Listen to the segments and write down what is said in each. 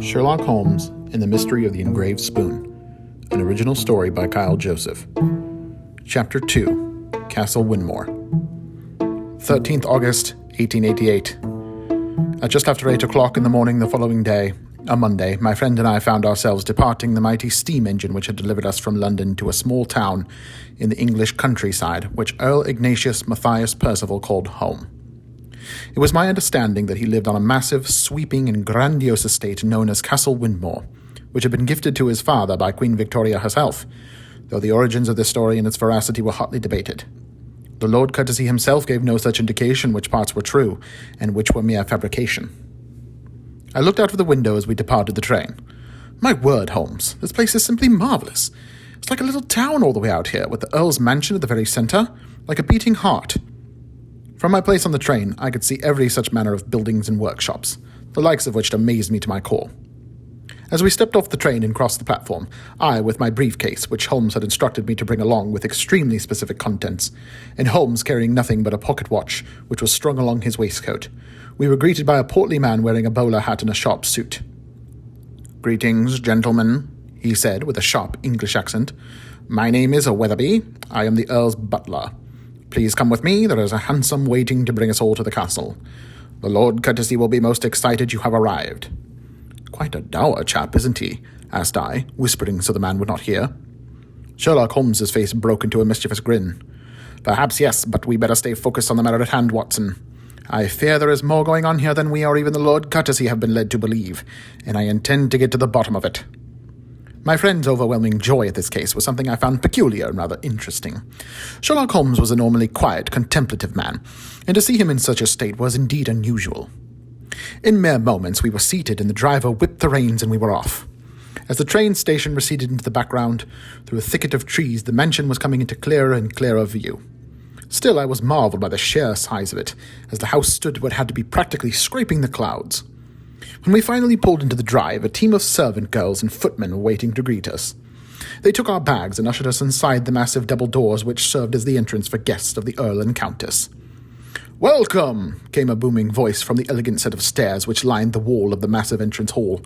Sherlock Holmes and the Mystery of the Engraved Spoon, an original story by Kyle Joseph. Chapter 2, Castle Winmore. 13th August, 1888. At just after 8 o'clock in the morning the following day, a Monday, my friend and I found ourselves departing the mighty steam engine which had delivered us from London to a small town in the English countryside, which Earl Ignatius Matthias Percival called home. It was my understanding that he lived on a massive, sweeping, and grandiose estate known as Castle Winmore, which had been gifted to his father by Queen Victoria herself, though the origins of this story and its veracity were hotly debated. The Lord Courtesy himself gave no such indication which parts were true, and which were mere fabrication. I looked out of the window as we departed the train. My word, Holmes, this place is simply marvellous. It's like a little town all the way out here, with the Earl's mansion at the very centre, like a beating heart. From my place on the train, I could see every such manner of buildings and workshops, the likes of which amazed me to my core. As we stepped off the train and crossed the platform, I, with my briefcase, which Holmes had instructed me to bring along with extremely specific contents, and Holmes carrying nothing but a pocket watch, which was strung along his waistcoat, we were greeted by a portly man wearing a bowler hat and a sharp suit. "Greetings, gentlemen," he said with a sharp English accent. "My name is Weatherby. I am the Earl's butler. Please come with me. There is a hansom waiting to bring us all to the castle. The Lord Courtesy will be most excited you have arrived." "Quite a dour chap, isn't he?" asked I, whispering so the man would not hear. Sherlock Holmes's face broke into a mischievous grin. "Perhaps yes, but we better stay focused on the matter at hand, Watson. I fear there is more going on here than we or even the Lord Courtesy have been led to believe, and I intend to get to the bottom of it." My friend's overwhelming joy at this case was something I found peculiar and rather interesting. Sherlock Holmes was a normally quiet, contemplative man, and to see him in such a state was indeed unusual. In mere moments we were seated, and the driver whipped the reins and we were off. As the train station receded into the background, through a thicket of trees the mansion was coming into clearer and clearer view. Still, I was marvelled by the sheer size of it, as the house stood what had to be practically scraping the clouds. When we finally pulled into the drive, a team of servant girls and footmen were waiting to greet us. They took our bags and ushered us inside the massive double doors which served as the entrance for guests of the Earl and Countess. "Welcome!" came a booming voice from the elegant set of stairs which lined the wall of the massive entrance hall.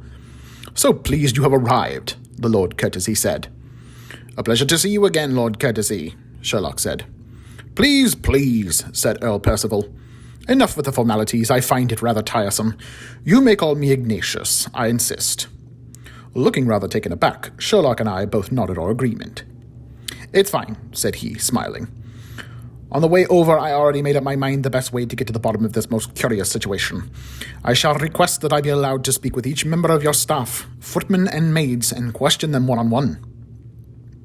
"So pleased you have arrived," the Lord Courtesy said. "A pleasure to see you again, Lord Courtesy," Sherlock said. "Please, please," said Earl Percival. "Enough with the formalities. I find it rather tiresome. You may call me Ignatius. I insist." Looking rather taken aback, Sherlock and I both nodded our agreement. "It's fine," said he, smiling. "On the way over, I already made up my mind the best way to get to the bottom of this most curious situation. I shall request that I be allowed to speak with each member of your staff, footmen and maids, and question them one-on-one."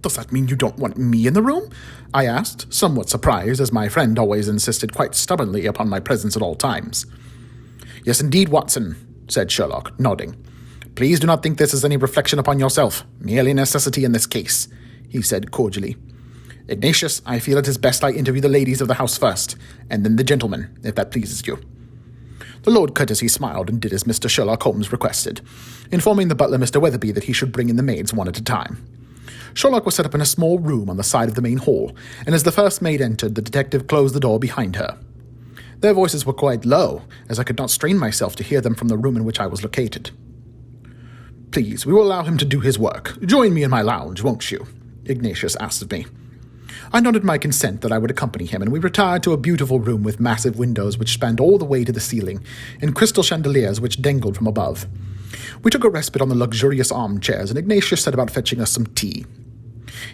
"Does that mean you don't want me in the room?" I asked, somewhat surprised, as my friend always insisted quite stubbornly upon my presence at all times. "Yes, indeed, Watson," said Sherlock, nodding. "Please do not think this is any reflection upon yourself, merely necessity in this case," he said cordially. "Ignatius, I feel it is best I interview the ladies of the house first, and then the gentlemen, if that pleases you." The Lord Courtesy smiled and did as Mr. Sherlock Holmes requested, informing the butler Mr. Weatherby that he should bring in the maids one at a time. Sherlock was set up in a small room on the side of the main hall, and as the first maid entered, the detective closed the door behind her. Their voices were quite low, as I could not strain myself to hear them from the room in which I was located. "Please, we will allow him to do his work. Join me in my lounge, won't you?" Ignatius asked of me. I nodded my consent that I would accompany him, and we retired to a beautiful room with massive windows which spanned all the way to the ceiling, and crystal chandeliers which dangled from above. We took a respite on the luxurious armchairs, and Ignatius set about fetching us some tea.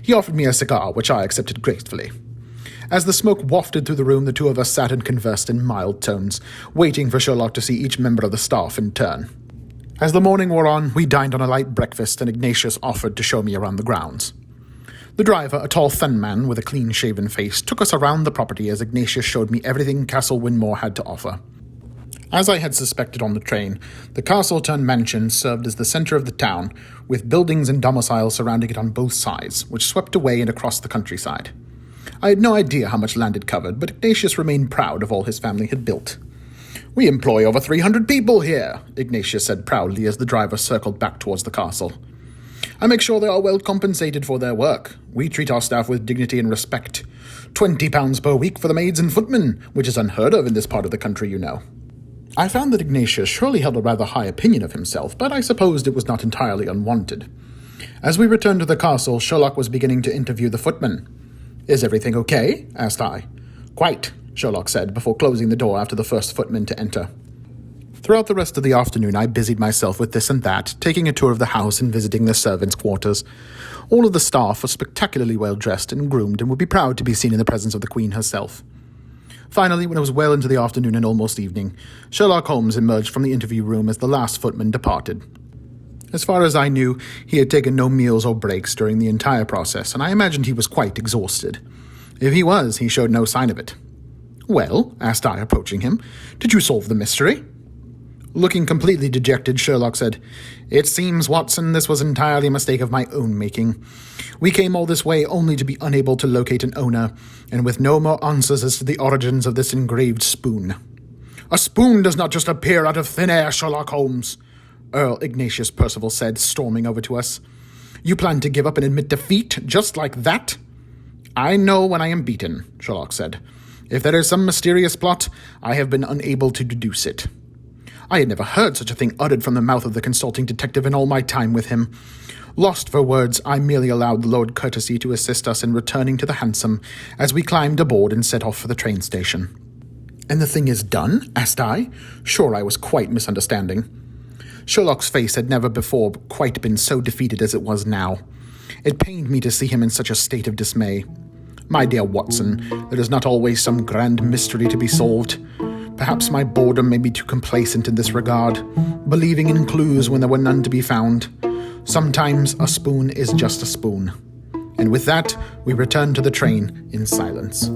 He offered me a cigar, which I accepted gratefully. As the smoke wafted through the room, the two of us sat and conversed in mild tones, waiting for Sherlock to see each member of the staff in turn. As the morning wore on, we dined on a light breakfast, and Ignatius offered to show me around the grounds. The driver, a tall, thin man with a clean-shaven face, took us around the property as Ignatius showed me everything Castle Winmore had to offer. As I had suspected on the train, the castle-turned-mansion served as the center of the town, with buildings and domiciles surrounding it on both sides, which swept away and across the countryside. I had no idea how much land it covered, but Ignatius remained proud of all his family had built. "We employ over 300 people here," Ignatius said proudly as the driver circled back towards the castle. "I make sure they are well compensated for their work. We treat our staff with dignity and respect. £20 per week for the maids and footmen, which is unheard of in this part of the country, you know." I found that Ignatius surely held a rather high opinion of himself, but I supposed it was not entirely unwarranted. As we returned to the castle, Sherlock was beginning to interview the footman. "Is everything okay?" asked I. "Quite," Sherlock said, before closing the door after the first footman to enter. Throughout the rest of the afternoon, I busied myself with this and that, taking a tour of the house and visiting the servants' quarters. All of the staff were spectacularly well dressed and groomed and would be proud to be seen in the presence of the Queen herself. Finally, when it was well into the afternoon and almost evening, Sherlock Holmes emerged from the interview room as the last footman departed. As far as I knew, he had taken no meals or breaks during the entire process, and I imagined he was quite exhausted. If he was, he showed no sign of it. "Well," asked I, approaching him, "did you solve the mystery?" Looking completely dejected, Sherlock said, "It seems, Watson, this was entirely a mistake of my own making. We came all this way only to be unable to locate an owner, and with no more answers as to the origins of this engraved spoon." "A spoon does not just appear out of thin air, Sherlock Holmes," Earl Ignatius Percival said, storming over to us. "You plan to give up and admit defeat, just like that?" "I know when I am beaten," Sherlock said. "If there is some mysterious plot, I have been unable to deduce it." I had never heard such a thing uttered from the mouth of the consulting detective in all my time with him. Lost for words, I merely allowed Lord Courtesy to assist us in returning to the hansom as we climbed aboard and set off for the train station. "And the thing is done?" asked I, sure I was quite misunderstanding. Sherlock's face had never before quite been so defeated as it was now. It pained me to see him in such a state of dismay. "My dear Watson, there is not always some grand mystery to be solved. Perhaps my boredom made me too complacent in this regard, believing in clues when there were none to be found. Sometimes a spoon is just a spoon." And with that, we returned to the train in silence.